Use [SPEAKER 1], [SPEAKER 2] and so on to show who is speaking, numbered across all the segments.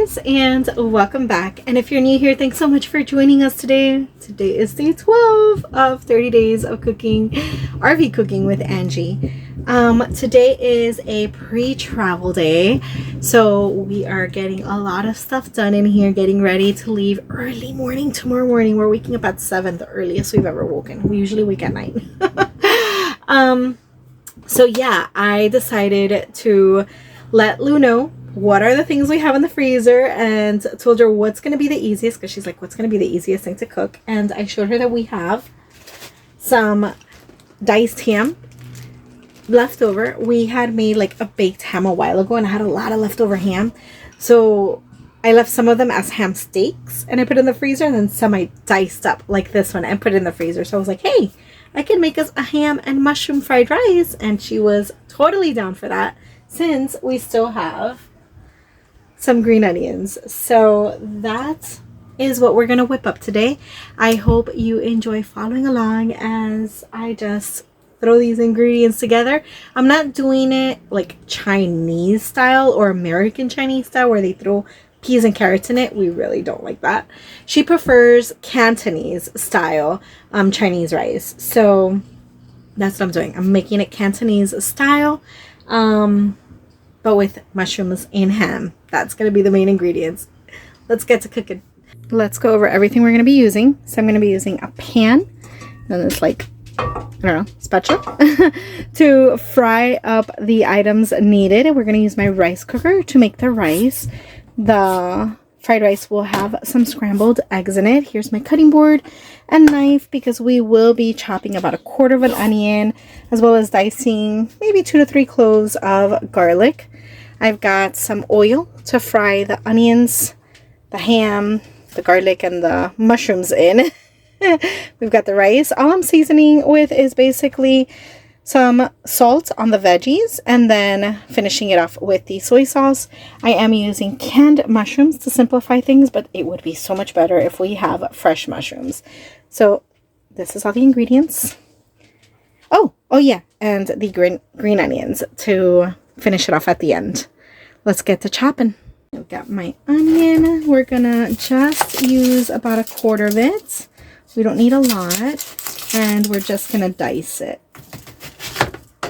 [SPEAKER 1] guys, and welcome back. And if you're new here, thanks so much for joining us today. Today is day 12 of 30 days of cooking, RV cooking with Angie. Today is a pre-travel day, so we are getting a lot of stuff done in here, getting ready to leave early morning tomorrow morning. We're waking up at 7, the earliest we've ever woken. We usually wake at 9. So yeah, I decided to let Lou know what are the things we have in the freezer, and told her what's going to be the easiest, because she's like, what's going to be the easiest thing to cook? And I showed her that we have some diced ham left over. We had made like a baked ham a while ago, and I had a lot of leftover ham, so I left some of them as ham steaks and I put it in the freezer, and then some I diced up like this one and put it in the freezer. So I was like, hey, I can make us a ham and mushroom fried rice, and she was totally down for that, since we still have some green onions. So that is what we're gonna whip up today. I hope you enjoy following along as I just throw these ingredients together. I'm not doing it like Chinese style or American Chinese style where they throw peas and carrots in it. We really don't like that. She prefers Cantonese style Chinese rice, so that's what I'm doing. I'm making it Cantonese style, but with mushrooms and ham. That's going to be the main ingredients. Let's get to cooking. Let's go over everything we're going to be using. So I'm going to be using a pan, and it's like, I don't know, spatula, to fry up the items needed. We're going to use my rice cooker to make the rice. The fried rice will have some scrambled eggs in it. Here's my cutting board and knife, because we will be chopping about 1/4 of an onion, as well as dicing maybe 2 to 3 cloves of garlic. I've got some oil to fry the onions, the ham, the garlic, and the mushrooms in. We've got the rice. All I'm seasoning with is basically some salt on the veggies, and then finishing it off with the soy sauce. I am using canned mushrooms to simplify things, but it would be so much better if we have fresh mushrooms. So this is all the ingredients. Oh yeah, and the green onions to finish it off at the end. Let's get to chopping. I've got my onion. We're gonna just use about 1/4 of it. We don't need a lot, and we're just gonna dice it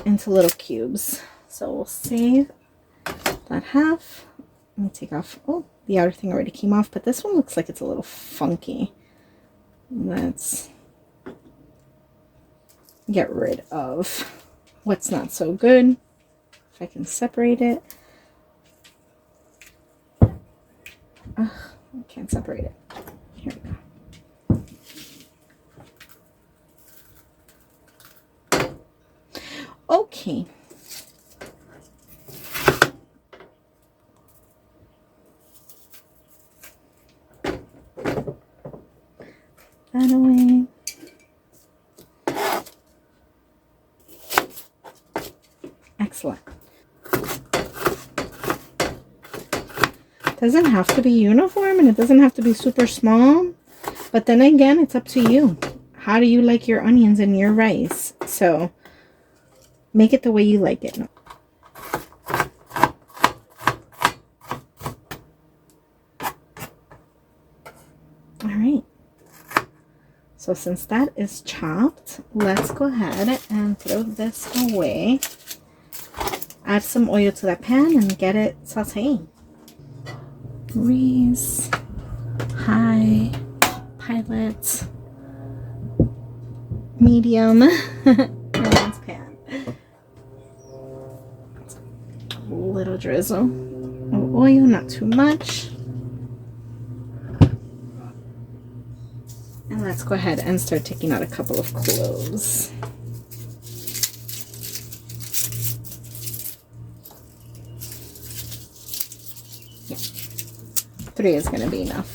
[SPEAKER 1] into little cubes. So we'll save that half. Let me take off, oh, the outer thing already came off, but this one looks like it's a little funky. Let's get rid of what's not so good. If I can separate it. Ugh, I can't separate it. Here we go. Okay. That away. Excellent. Doesn't have to be uniform, and it doesn't have to be super small, but then again, it's up to you. How do you like your onions in your rice? So make it the way you like it. All right. So since that is chopped, let's go ahead and throw this away. Add some oil to that pan and get it sauteing. Raise, high, pilot, medium, and pan. A little drizzle of oil, not too much. And let's go ahead and start taking out a couple of cloves. Yeah, 3 is going to be enough.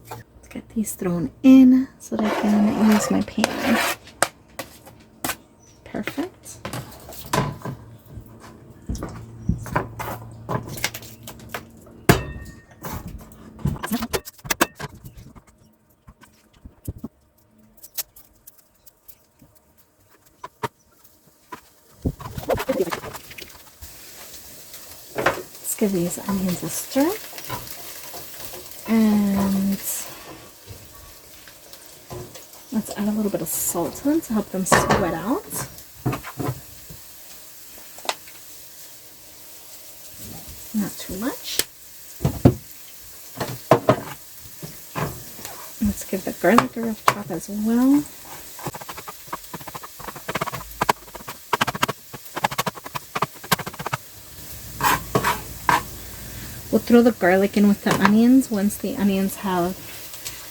[SPEAKER 1] Let's get these thrown in so that I can use my pan. Perfect. give these onions a stir. And let's add a little bit of salt to them to help them sweat out. Not too much. Let's give the garlic a rough chop as well. We'll throw the garlic in with the onions once the onions have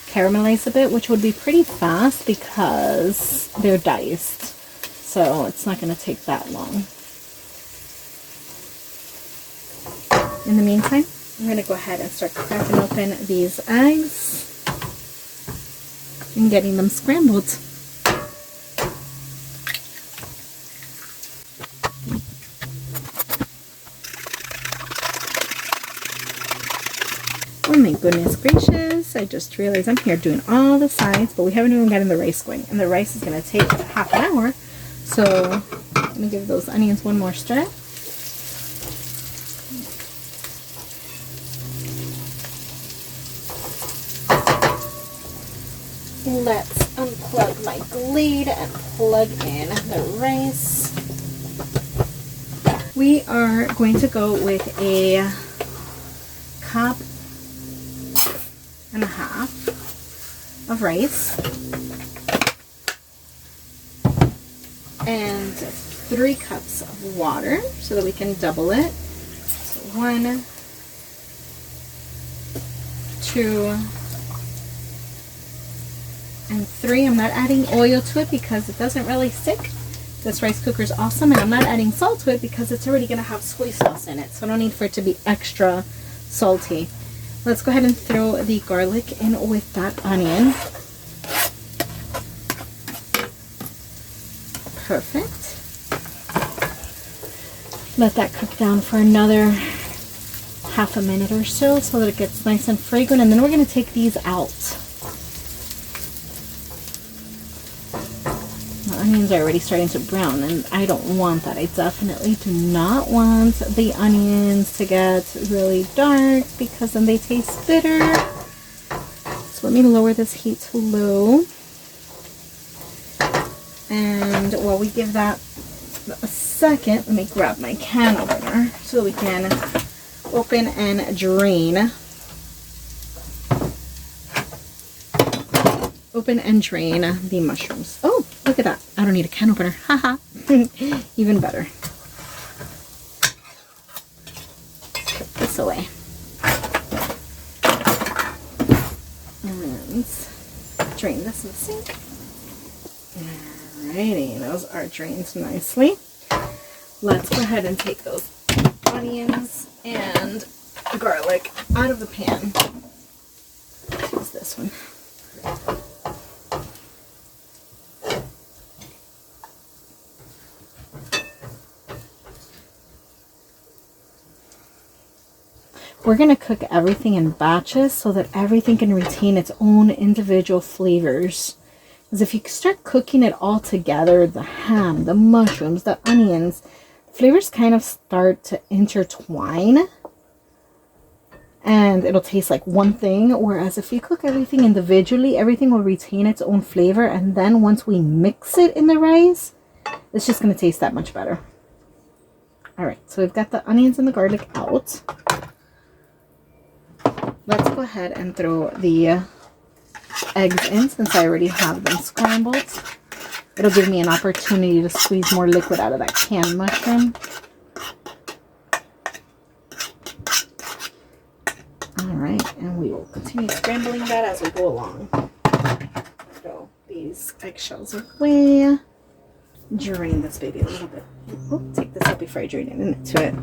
[SPEAKER 1] caramelized a bit, which would be pretty fast because they're diced. So it's not going to take that long. In the meantime, I'm going to go ahead and start cracking open these eggs and getting them scrambled. Oh my goodness gracious, I just realized I'm here doing all the sides, but we haven't even gotten the rice going. And the rice is going to take half an hour. So let me give those onions one more stir. Let's unplug my Glade and plug in the rice. We are going to go with a cup and a half of rice and 3 cups of water so that we can double it. So 1, 2, and 3. I'm not adding oil to it because it doesn't really stick. This rice cooker is awesome, and I'm not adding salt to it because it's already going to have soy sauce in it, so I don't need for it to be extra salty. Let's go ahead and throw the garlic in with that onion. Perfect. Let that cook down for another half a minute or so that it gets nice and fragrant, and then we're going to take these out. The onions are already starting to brown, and I don't want that. I definitely do not want the onions to get really dark because then they taste bitter. So let me lower this heat to low. And while we give that a second, let me grab my can opener so that we can open and drain. Open and drain the mushrooms. Oh, look at that. I don't need a can opener. Haha. Even better. Put this away. And drain this in the sink. Alrighty, those are drained nicely. Let's go ahead and take those onions and garlic out of the pan. Use this one. We're going to cook everything in batches so that everything can retain its own individual flavors. Because if you start cooking it all together, the ham, the mushrooms, the onions, flavors kind of start to intertwine. And it'll taste like one thing. Whereas if you cook everything individually, everything will retain its own flavor. And then once we mix it in the rice, it's just going to taste that much better. Alright, so we've got the onions and the garlic out. Let's go ahead and throw the eggs in since I already have them scrambled. It'll give me an opportunity to squeeze more liquid out of that canned mushroom. Alright, and we will continue scrambling that as we go along. Throw these eggshells away. Drain this baby a little bit. Oh, take this out before I drain it into it.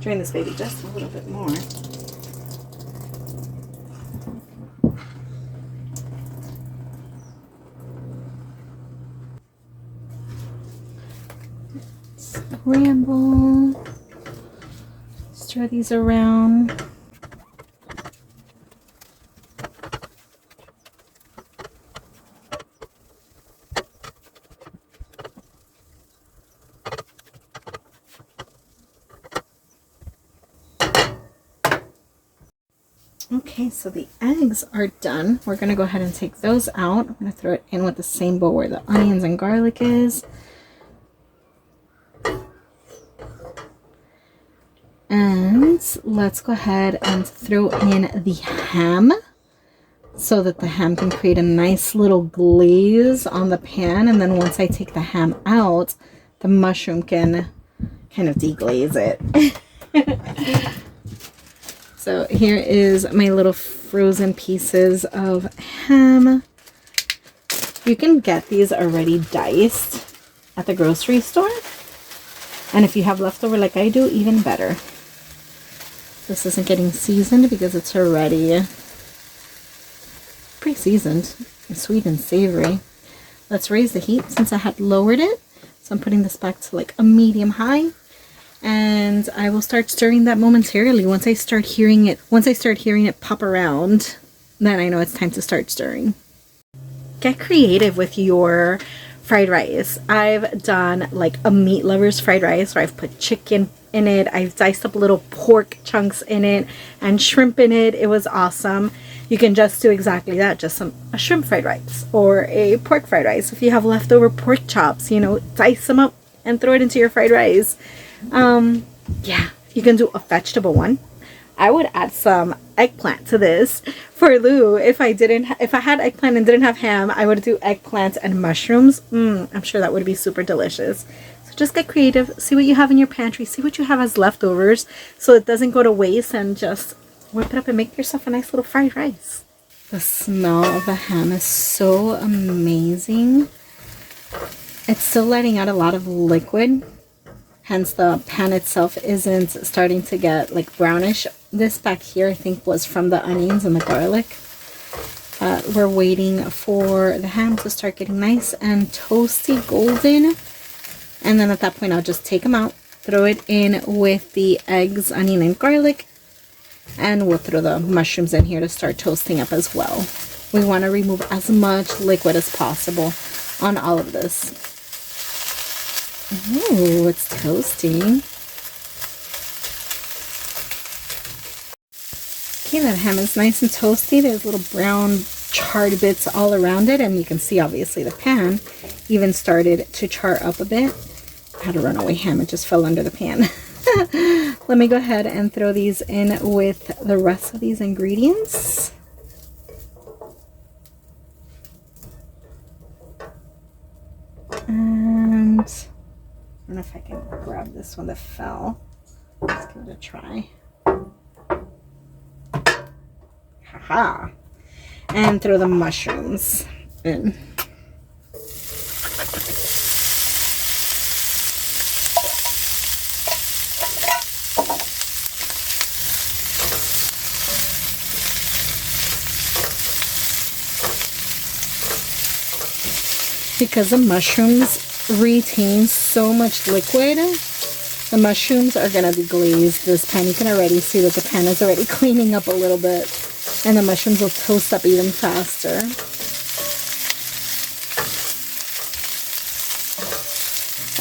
[SPEAKER 1] Drain this baby just a little bit more. Scramble. Stir these around. Okay, so the eggs are done. We're going to go ahead and take those out. I'm going to throw it in with the same bowl where the onions and garlic is. And let's go ahead and throw in the ham so that the ham can create a nice little glaze on the pan. And then once I take the ham out, the mushroom can kind of deglaze it. So here is my little frozen pieces of ham. You can get these already diced at the grocery store. And if you have leftover like I do, even better. This isn't getting seasoned because it's already pre-seasoned, sweet and savory. Let's raise the heat since I had lowered it. So I'm putting this back to like a medium high. And I will start stirring that momentarily. Once I start hearing it pop around, then I know it's time to start stirring. Get creative with your fried rice. I've done like a meat lover's fried rice where I've put chicken in it. I've diced up little pork chunks in it and shrimp in it. It was awesome. You can just do exactly that, just a shrimp fried rice or a pork fried rice. If you have leftover pork chops, you know, dice them up and throw it into your fried rice. Yeah, you can do a vegetable one. I would add some eggplant to this for Lou. If I had eggplant and didn't have ham, I would do eggplant and mushrooms. I'm sure that would be super delicious. So just get creative, see what you have in your pantry, see what you have as leftovers so it doesn't go to waste, and just whip it up and make yourself a nice little fried rice. The smell of the ham is so amazing. It's still letting out a lot of liquid. Hence the pan itself isn't starting to get like brownish. This back here I think was from the onions and the garlic. We're waiting for the ham to start getting nice and toasty golden. And then at that point I'll just take them out, throw it in with the eggs, onion, and garlic. And we'll throw the mushrooms in here to start toasting up as well. We want to remove as much liquid as possible on all of this. Ooh, it's toasting. Okay, that ham is nice and toasty. There's little brown charred bits all around it, and you can see obviously the pan even started to char up a bit. I had a runaway ham, it just fell under the pan. Let me go ahead and throw these in with the rest of these ingredients. And I don't know if I can grab this one that fell. Let's give it a try. Haha. And throw the mushrooms in. Because the mushrooms retain so much liquid, the mushrooms are going to deglaze this pan. You can already see that the pan is already cleaning up a little bit, and the mushrooms will toast up even faster.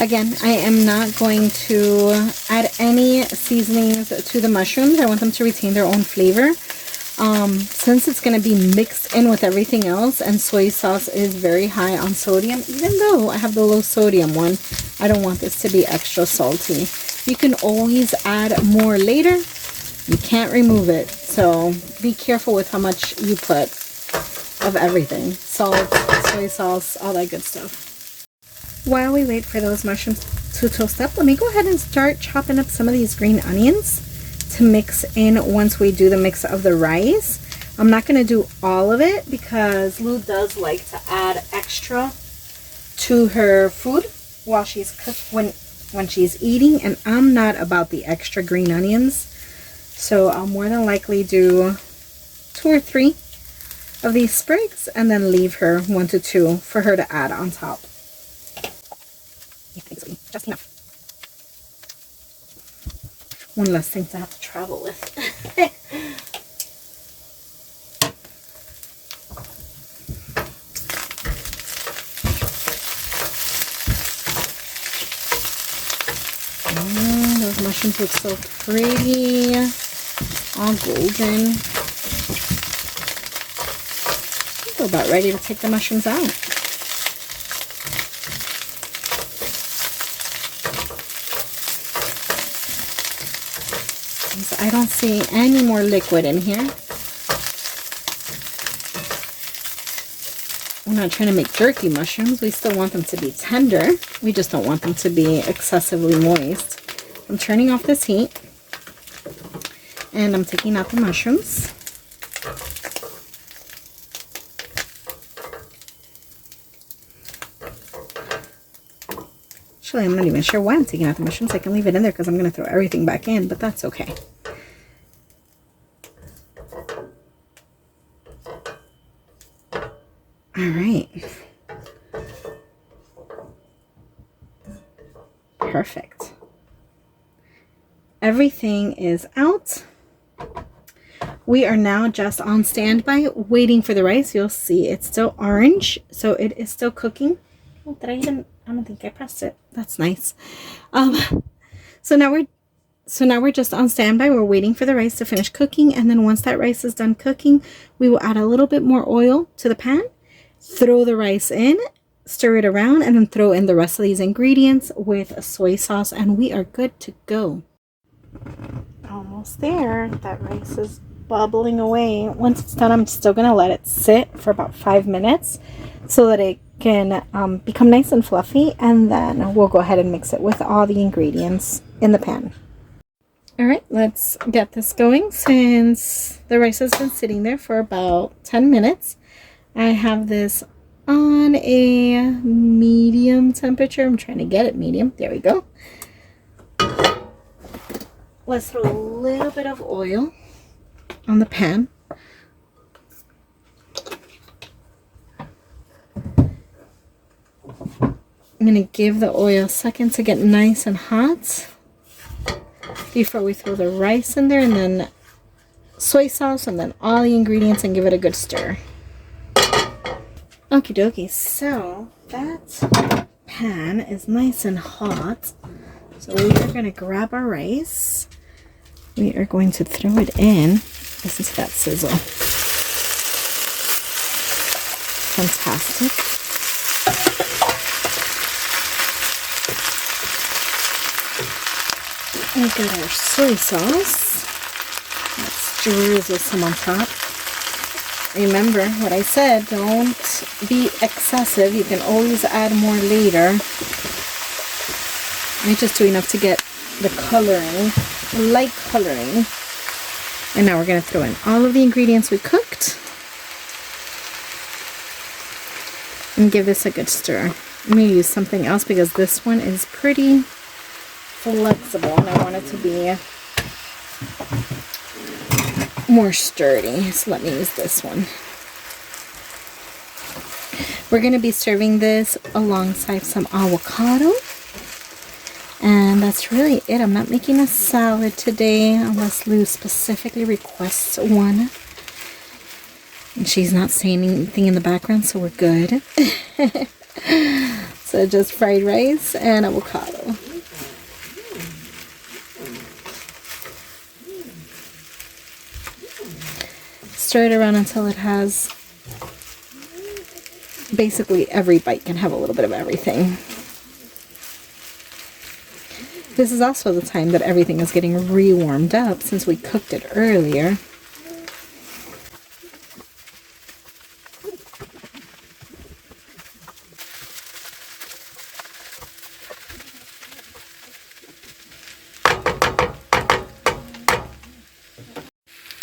[SPEAKER 1] Again, I am not going to add any seasonings to the mushrooms. I want them to retain their own flavor. Since it's going to be mixed in with everything else, and soy sauce is very high on sodium, even though I have the low sodium one, I don't want this to be extra salty. You can always add more later. You can't remove it, so be careful with how much you put of everything. Salt, soy sauce, all that good stuff. While we wait for those mushrooms to toast up, let me go ahead and start chopping up some of these green onions to mix in once we do the mix of the rice. I'm not going to do all of it because Lou does like to add extra to her food while she's when she's eating, and I'm not about the extra green onions, so I'll more than likely do 2 or 3 of these sprigs and then leave her 1 to 2 for her to add on top. Just enough. One less thing to have to travel with. Those mushrooms look so pretty, all golden. we're about ready to take the mushrooms out. So I don't see any more liquid in here. We're not trying to make jerky mushrooms. We still want them to be tender. We just don't want them to be excessively moist. I'm turning off this heat. And I'm taking out the mushrooms. Actually, I'm not even sure why I'm taking out the mushrooms. I can leave it in there because I'm going to throw everything back in, but that's okay. All right. Perfect. Everything is out. We are now just on standby waiting for the rice. You'll see it's still orange, so it is still cooking. Oh, I don't think I pressed it. That's nice. So now we're just on standby. We're waiting for the rice to finish cooking, and then once that rice is done cooking, we will add a little bit more oil to the pan, throw the rice in, stir it around, and then throw in the rest of these ingredients with a soy sauce, and we are good to go. Almost there. That rice is bubbling away. Once it's done, I'm still going to let it sit for about 5 minutes so that it can become nice and fluffy, and then we'll go ahead and mix it with all the ingredients in the pan. Alright, let's get this going. Since the rice has been sitting there for about 10 minutes, I have this on a medium temperature. I'm trying to get it medium. There we go. Let's throw a little bit of oil on the pan. I'm going to give the oil a second to get nice and hot before we throw the rice in there, and then soy sauce, and then all the ingredients, and give it a good stir. Okie dokie, so that pan is nice and hot. So we are going to grab our rice. We are going to throw it in. Listen to that sizzle. Fantastic. We've got our soy sauce. Let's drizzle some on top. Remember what I said, don't be excessive. You can always add more later. I just do enough to get the coloring, light coloring. And now we're going to throw in all of the ingredients we cooked. And give this a good stir. I'm going to use something else because this one is pretty flexible and I want it to be more sturdy. So let me use this one. We're going to be serving this alongside some avocado. And that's really it. I'm not making a salad today unless Lou specifically requests one. And she's not saying anything in the background, so we're good. So just fried rice and avocado. Stir it around until it has basically every bite can have a little bit of everything. This is also the time that everything is getting re-warmed up since we cooked it earlier.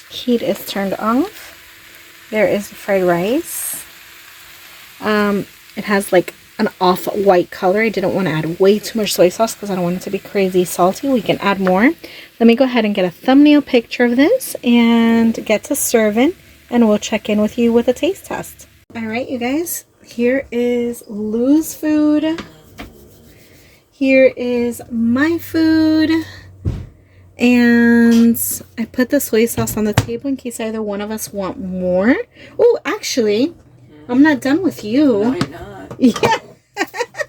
[SPEAKER 1] Heat is turned off. There is the fried rice. It has like an off-white color. I didn't want to add way too much soy sauce because I don't want it to be crazy salty. We can add more. Let me go ahead and get a thumbnail picture of this and get to serving, and we'll check in with you with a taste test. Alright, you guys, here is Lou's food. Here is my food. And I put the soy sauce on the table in case either one of us want more. Oh, actually, I'm not done with you.
[SPEAKER 2] No, you're not.
[SPEAKER 1] Yeah.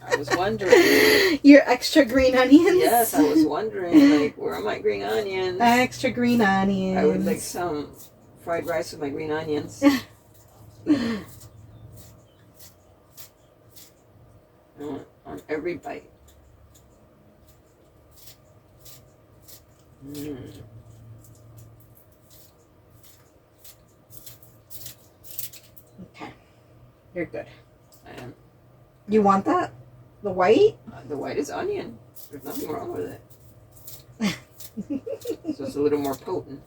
[SPEAKER 2] I was wondering.
[SPEAKER 1] Your extra green onions?
[SPEAKER 2] Yes, I was wondering, like, where are my green onions?
[SPEAKER 1] Extra green onions.
[SPEAKER 2] I would like some fried rice with my green onions. every bite.
[SPEAKER 1] Okay. You're good.
[SPEAKER 2] I am.
[SPEAKER 1] You want that? The white?
[SPEAKER 2] The white is onion. There's nothing wrong with it. So it's a little more potent.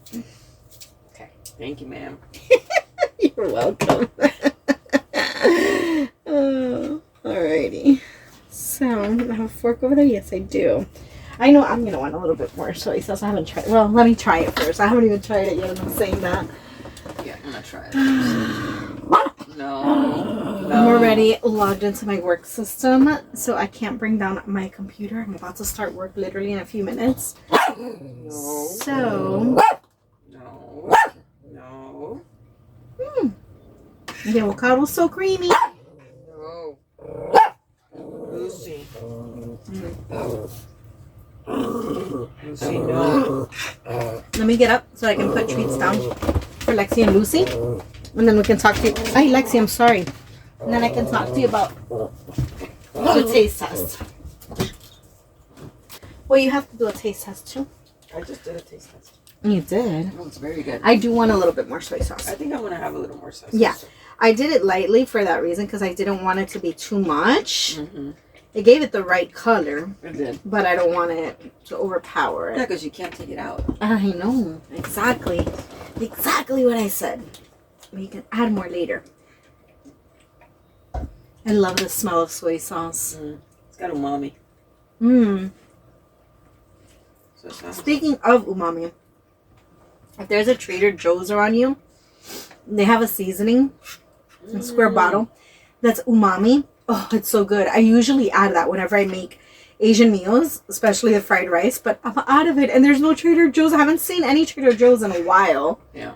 [SPEAKER 1] Okay.
[SPEAKER 2] Thank you, ma'am.
[SPEAKER 1] You're welcome. Alrighty. So, I have a fork over there? Yes, I do. I know I'm going to want a little bit more soy sauce. I haven't tried. Well, let me try it first. I haven't even tried it yet, and I'm saying that.
[SPEAKER 2] Yeah, I'm going to try it first. No.
[SPEAKER 1] I'm already logged into my work system, so I can't bring down my computer. I'm about to start work literally in a few minutes.
[SPEAKER 2] No.
[SPEAKER 1] So.
[SPEAKER 2] No. No.
[SPEAKER 1] The avocado's so creamy.
[SPEAKER 2] No. Lucy. Lucy, no.
[SPEAKER 1] Let me get up so I can put treats down for Lexi and Lucy. And then we can talk to you. Hey, Lexi, I'm sorry. And then I can talk to you about the taste test. Well, you have to do a taste test too.
[SPEAKER 2] I just did a taste test.
[SPEAKER 1] You did?
[SPEAKER 2] Oh, it's very good.
[SPEAKER 1] I do want a little bit more soy sauce.
[SPEAKER 2] I think I'm going to have a little more sauce.
[SPEAKER 1] Yeah. I did it lightly for that reason because I didn't want it to be too much.
[SPEAKER 2] Mm-hmm.
[SPEAKER 1] It gave it the right color.
[SPEAKER 2] It did.
[SPEAKER 1] But I don't want it to overpower it.
[SPEAKER 2] Yeah, because you can't take it out.
[SPEAKER 1] I know. Exactly. Exactly what I said. We can add more later. I love the smell of soy sauce.
[SPEAKER 2] It's got umami.
[SPEAKER 1] So speaking of umami, if there's a Trader Joe's around you, they have a seasoning in a square bottle that's umami. Oh, it's so good. I usually add that whenever I make Asian meals, especially the fried rice, but I'm out of it and there's no Trader Joe's. I haven't seen any Trader Joe's in a while.
[SPEAKER 2] Yeah.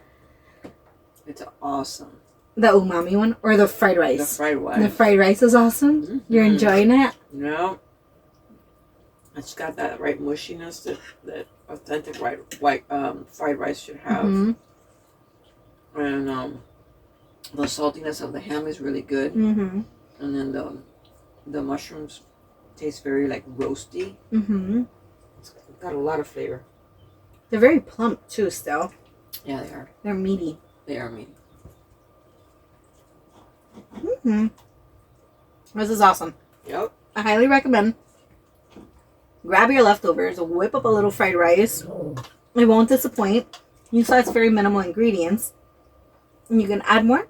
[SPEAKER 2] It's awesome.
[SPEAKER 1] The umami one or the fried rice?
[SPEAKER 2] The fried rice.
[SPEAKER 1] The fried rice is awesome. Mm-hmm. You're enjoying it?
[SPEAKER 2] No. It's got that right mushiness that authentic white fried rice should have. Mm-hmm. And the saltiness of the ham is really good. Mm-hmm. And then the mushrooms taste very like roasty. Mm-hmm. It's got a lot of flavor.
[SPEAKER 1] They're very plump too still.
[SPEAKER 2] Yeah, they are.
[SPEAKER 1] They're meaty.
[SPEAKER 2] They are meaty.
[SPEAKER 1] Mm-hmm. This is awesome.
[SPEAKER 2] Yep.
[SPEAKER 1] I highly recommend. Grab your leftovers, whip up a little fried rice. It won't disappoint. You saw it's very minimal ingredients. And you can add more,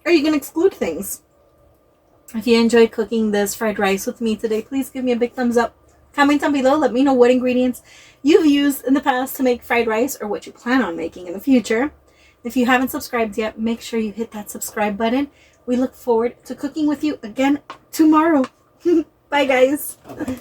[SPEAKER 1] or you can exclude things. If you enjoyed cooking this fried rice with me today, please give me a big thumbs up. Comment down below. Let me know what ingredients you've used in the past to make fried rice or what you plan on making in the future. If you haven't subscribed yet, make sure you hit that subscribe button. We look forward to cooking with you again tomorrow. Bye, guys.
[SPEAKER 2] Okay.